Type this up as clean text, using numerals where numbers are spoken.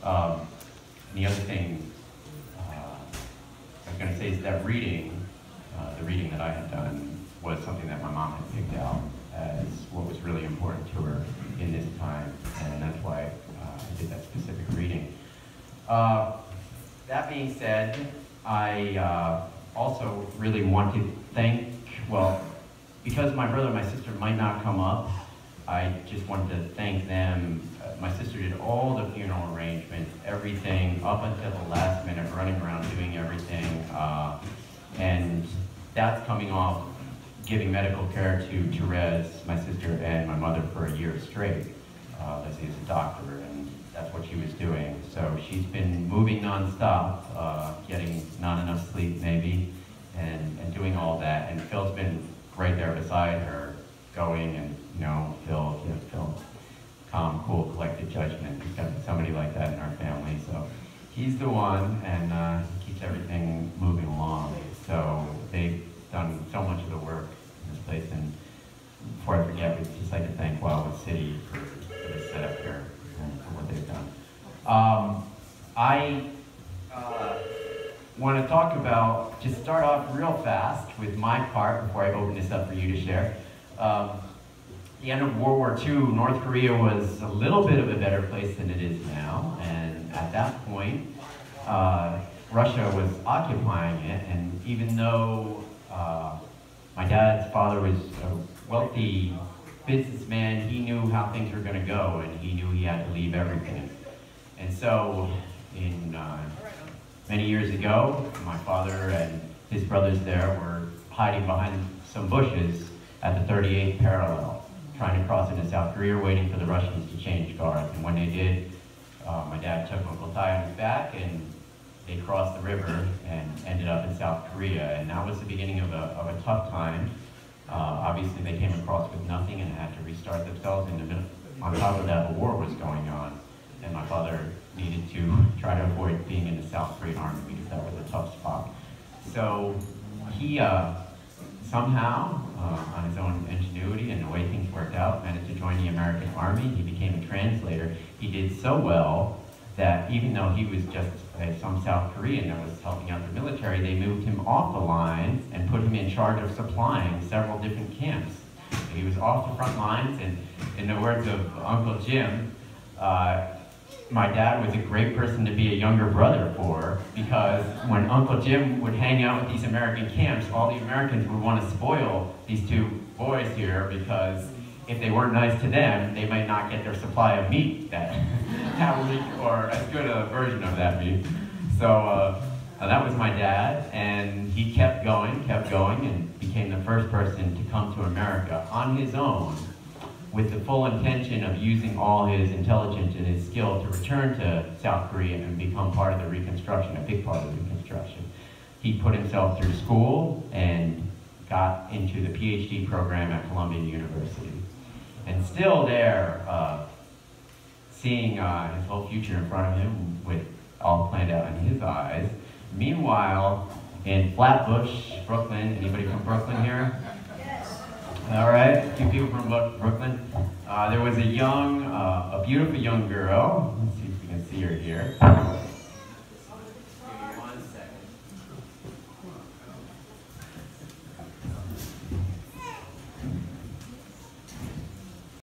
And the other thing I was going to say is that reading, the reading that I had done was something that my mom had picked out as what was really important to her in this time, and that's why I did that specific reading. That being said, I also really want to thank, well, because my brother and my sister might not come up, I just wanted to thank them. My sister did all the funeral arrangements, everything, up until the last minute, running around doing everything. And that's coming off giving medical care to Therese, my sister, and my mother for a year straight. Leslie is a doctor, and that's what she was doing. So she's been moving nonstop, getting not enough sleep maybe, and doing all that. And Phil's been right there beside her, going and, Phil, calm, cool, collected judgment. We've got somebody like that in our family. So he's the one, and he keeps everything moving along. So they've done so much of the work in this place. And before I forget, we'd just like to thank Wildwood City for this setup here and for what they've done. I want to talk about, just start off real fast with my part before I open this up for you to share. The end of World War II, North Korea was a little bit of a better place than it is now, and at that point, Russia was occupying it, and even though my dad's father was a wealthy businessman, he knew how things were going to go, and he knew he had to leave everything. And so, many years ago, my father and his brothers there were hiding behind some bushes at the 38th parallel, trying to cross into South Korea, waiting for the Russians to change guards. And when they did, my dad took Uncle Ty on his back, and they crossed the river and ended up in South Korea. And that was the beginning of a tough time. Obviously, they came across with nothing and had to restart themselves in the middle. On top of that, a war was going on, and my father needed to try to avoid being in the South Korean army because that was a tough spot. So he somehow, on his own ingenuity and the way things worked out, managed to join the American Army. He became a translator. He did so well that even though he was just some South Korean that was helping out the military, they moved him off the lines and put him in charge of supplying several different camps. So he was off the front lines, and in the words of Uncle Jim, my dad was a great person to be a younger brother for, because when Uncle Jim would hang out with these American camps, all the Americans would want to spoil these two boys here, because if they weren't nice to them, they might not get their supply of meat that week, or as good a version of that meat. So that was my dad, and he kept going, and became the first person to come to America on his own, with the full intention of using all his intelligence and his skill to return to South Korea and become part of the Reconstruction, a big part of the Reconstruction. He put himself through school and got into the PhD program at Columbia University. And still there, seeing his whole future in front of him with all planned out in his eyes. Meanwhile, in Flatbush, Brooklyn, anybody from Brooklyn here? All right, a few people from Brooklyn. There was a beautiful young girl. Let's see if we can see her here.